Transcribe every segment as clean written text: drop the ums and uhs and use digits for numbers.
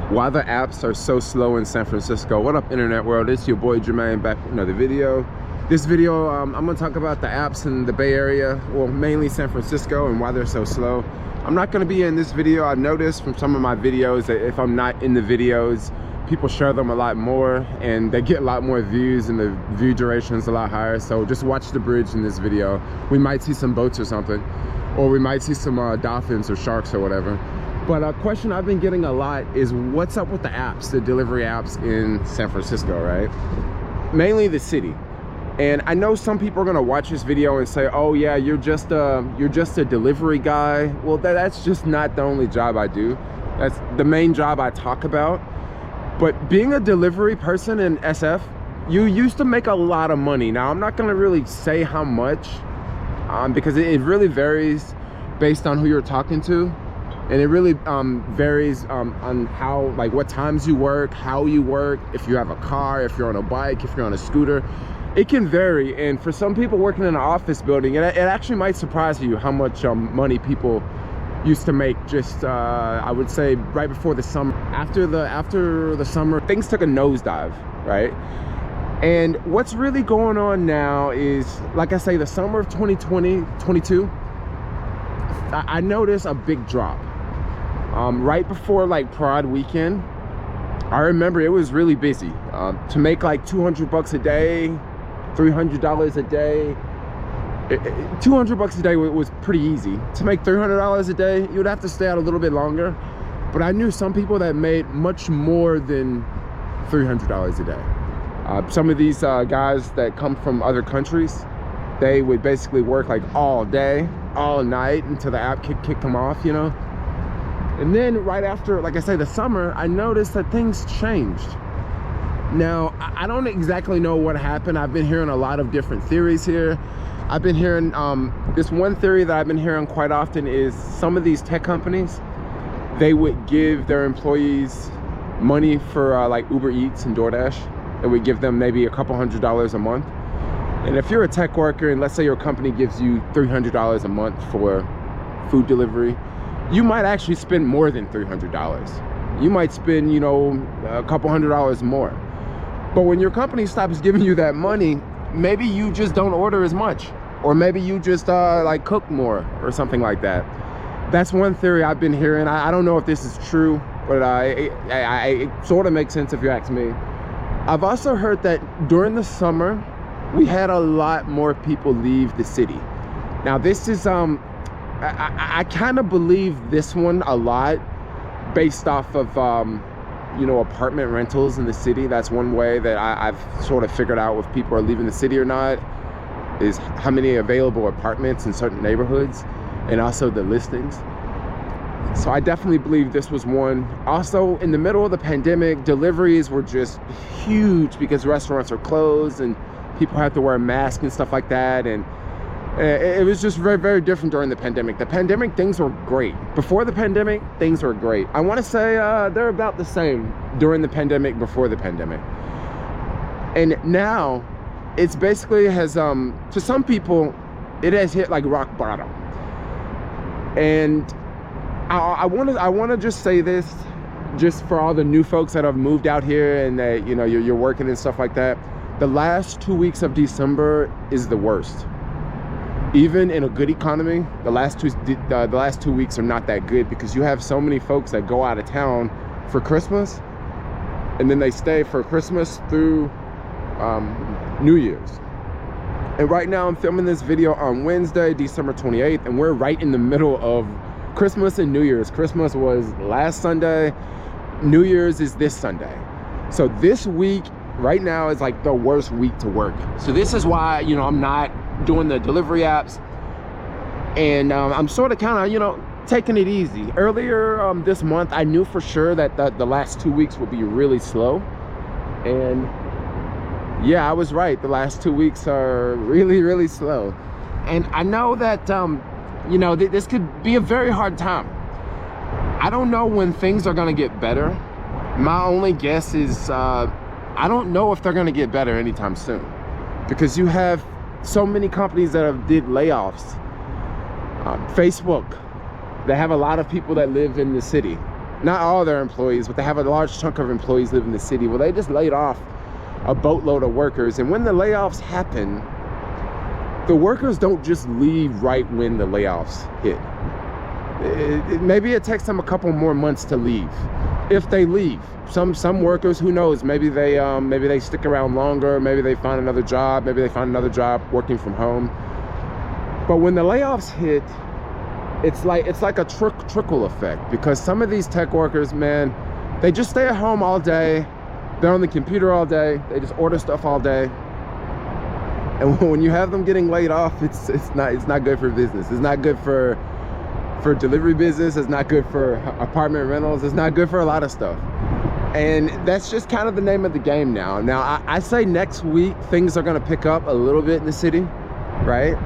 Why the apps are so slow in San Francisco. What up, internet world? It's your boy Jermaine back with another video. This video, I'm gonna talk about the apps in the Bay Area, well, mainly San Francisco, and why they're so slow. I'm not gonna be in this video. I've noticed from some of my videos that if I'm not in the videos, people share them a lot more and they get a lot more views and the view duration is a lot higher. So just watch the bridge in this video. We might see some boats or something, or we might see some dolphins or sharks or whatever. But a question I've been getting a lot is what's up with the apps, the delivery apps in San Francisco, right? Mainly the city. And I know some people are gonna watch this video and say, oh yeah, you're just a delivery guy. Well, that's just not the only job I do. That's the main job I talk about. But being a delivery person in SF, you used to make a lot of money. Now, I'm not gonna really say how much, because it really varies based on who you're talking to. And it really varies on how, like what times you work, how you work, if you have a car, if you're on a bike, if you're on a scooter. It can vary. And for some people working in an office building, it actually might surprise you how much money people used to make just, I would say, right before the summer. After the summer, things took a nosedive, right? And what's really going on now is, like I say, the summer of 2022, I noticed a big drop. Right before like Pride weekend, I remember it was really busy. To make like 200 bucks a day, $300 a day, 200 bucks a day was pretty easy. To make $300 a day, you would have to stay out a little bit longer. But I knew some people that made much more than $300 a day. Some of these guys that come from other countries, they would basically work like all day, all night until the app kicked them off, you know? And then right after, like I say, the summer, I noticed that things changed. Now, I don't exactly know what happened. I've been hearing a lot of different theories here. I've been hearing, this one theory that I've been hearing quite often is some of these tech companies, they would give their employees money for like Uber Eats and DoorDash. They would give them maybe a couple $100s a month. And if you're a tech worker and let's say your company gives you $300 a month for food delivery, you might actually spend more than $300. You might spend, you know, a couple $100s more. But when your company stops giving you that money, maybe you just don't order as much, or maybe you just like cook more or something like that. That's one theory I've been hearing. I don't know if this is true, but it sort of makes sense if you ask me. I've also heard that during the summer, we had a lot more people leave the city. Now this is, I kind of believe this one a lot based off of, you know, apartment rentals in the city. That's one way that I've sort of figured out if people are leaving the city or not, is how many available apartments in certain neighborhoods and also the listings. So I definitely believe this was one. Also, in the middle of the pandemic, deliveries were just huge because restaurants are closed and people have to wear a mask and stuff like that. And it was just very, very different during the pandemic. The pandemic, things were great. Before the pandemic, things were great. I want to say they're about the same during the pandemic, before the pandemic. And now, it's basically has, to some people, it has hit like rock bottom. And I want to just say this, just for all the new folks that have moved out here and that, you know, you're working and stuff like that. The last 2 weeks of December is the worst. Even in a good economy, the last two weeks are not that good because you have so many folks that go out of town for Christmas and then they stay for Christmas through New Year's. And right now I'm filming this video on Wednesday, December 28th, and we're right in the middle of Christmas and New Year's. Christmas was last Sunday, New Year's is this Sunday. So this week right now is like the worst week to work. So this is why, you know, I'm not doing the delivery apps, and I'm sort of kind of, you know, taking it easy. Earlier this month, I knew for sure that the last 2 weeks would be really slow, and yeah, I was right. The last 2 weeks are really, really slow. And I know that you know, this could be a very hard time. I don't know when things are gonna get better. My only guess is I don't know if they're gonna get better anytime soon, because you have so many companies that have did layoffs. Facebook, they have a lot of people that live in the city. not all their employees, but they have a large chunk of employees live in the city. Well, they just laid off a boatload of workers. And when the layoffs happen, the workers don't just leave right when the layoffs hit. Maybe it takes them a couple more months to leave, if they leave. Some workers, who knows, maybe they stick around longer, maybe they find another job, maybe they find another job working from home. But when the layoffs hit, it's like a trickle effect, because some of these tech workers, man, they just stay at home all day. They're on the computer all day. They just order stuff all day. And when you have them getting laid off, it's not good for business. It's not good for delivery business. It's not good for apartment rentals. It's not good for a lot of stuff. And that's just kind of the name of the game now. Now, I say next week things are going to pick up a little bit in the city, right?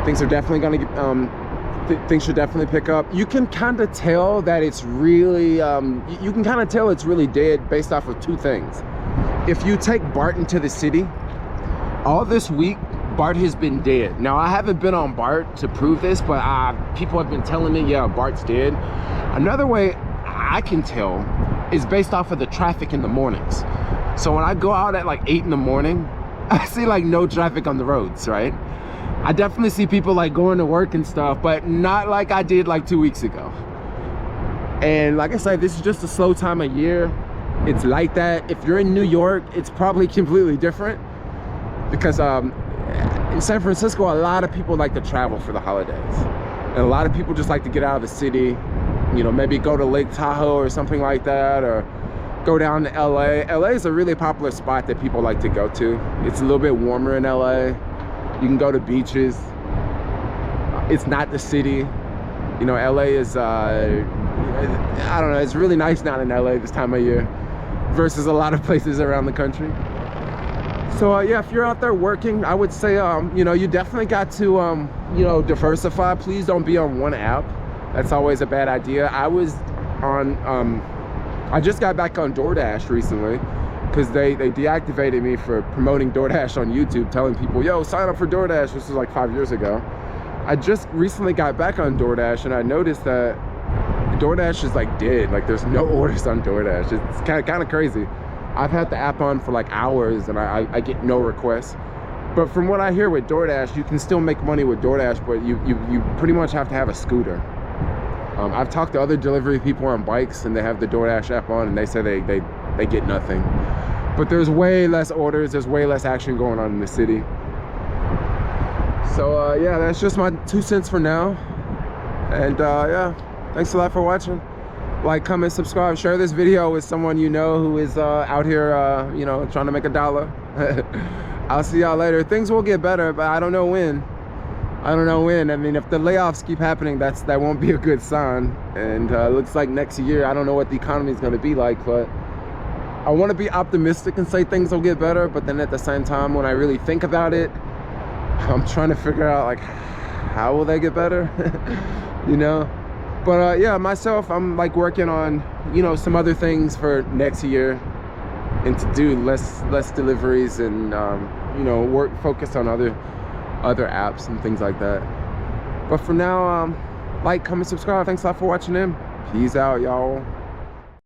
Things are definitely going to things should definitely pick up. You can kind of tell that it's really you can kind of tell it's really dead based off of two things. If you take BART into the city, all this week BART has been dead. Now, I haven't been on BART to prove this, but people have been telling me, yeah, BART's dead. Another way I can tell is based off of the traffic in the mornings. So when I go out at like 8 in the morning, I see like no traffic on the roads, right? I definitely see people like going to work and stuff, but not like I did like 2 weeks ago. And like I said, this is just a slow time of year. It's like that. If you're in New York, it's probably completely different, because in San Francisco, a lot of people like to travel for the holidays. And a lot of people just like to get out of the city, you know, maybe go to Lake Tahoe or something like that, or go down to LA. LA is a really popular spot that people like to go to. It's a little bit warmer in LA. You can go to beaches. It's not the city. You know, LA is, I don't know, it's really nice down in LA this time of year versus a lot of places around the country. So yeah, if you're out there working, I would say, you know, you definitely got to, you know, diversify. Please don't be on one app. That's always a bad idea. I was on, I just got back on DoorDash recently, because they deactivated me for promoting DoorDash on YouTube, telling people, yo, sign up for DoorDash. This was like 5 years ago. I just recently got back on DoorDash, and I noticed that DoorDash is like dead. Like, there's no orders on DoorDash. It's kind of crazy. I've had the app on for like hours, and I get no requests. But from what I hear with DoorDash, you can still make money with DoorDash, but you pretty much have to have a scooter. I've talked to other delivery people on bikes, and they have the DoorDash app on, and they say they get nothing. But there's way less orders, there's way less action going on in the city. So yeah, that's just my 2 cents for now. And yeah, thanks a lot for watching. Like, comment, subscribe, share this video with someone you know who is out here, you know, trying to make $1. I'll see y'all later. Things will get better, but I don't know when. I mean, if the layoffs keep happening, that won't be a good sign. And looks like next year, I don't know what the economy is going to be like, but I want to be optimistic and say things will get better. But then at the same time, when I really think about it, I'm trying to figure out, like, how will they get better? You know? But yeah, myself, I'm like working on, you know, some other things for next year, and to do less deliveries, and you know, focus on other apps and things like that. But for now, like, comment, subscribe. Thanks a lot for watching in. Peace out, y'all.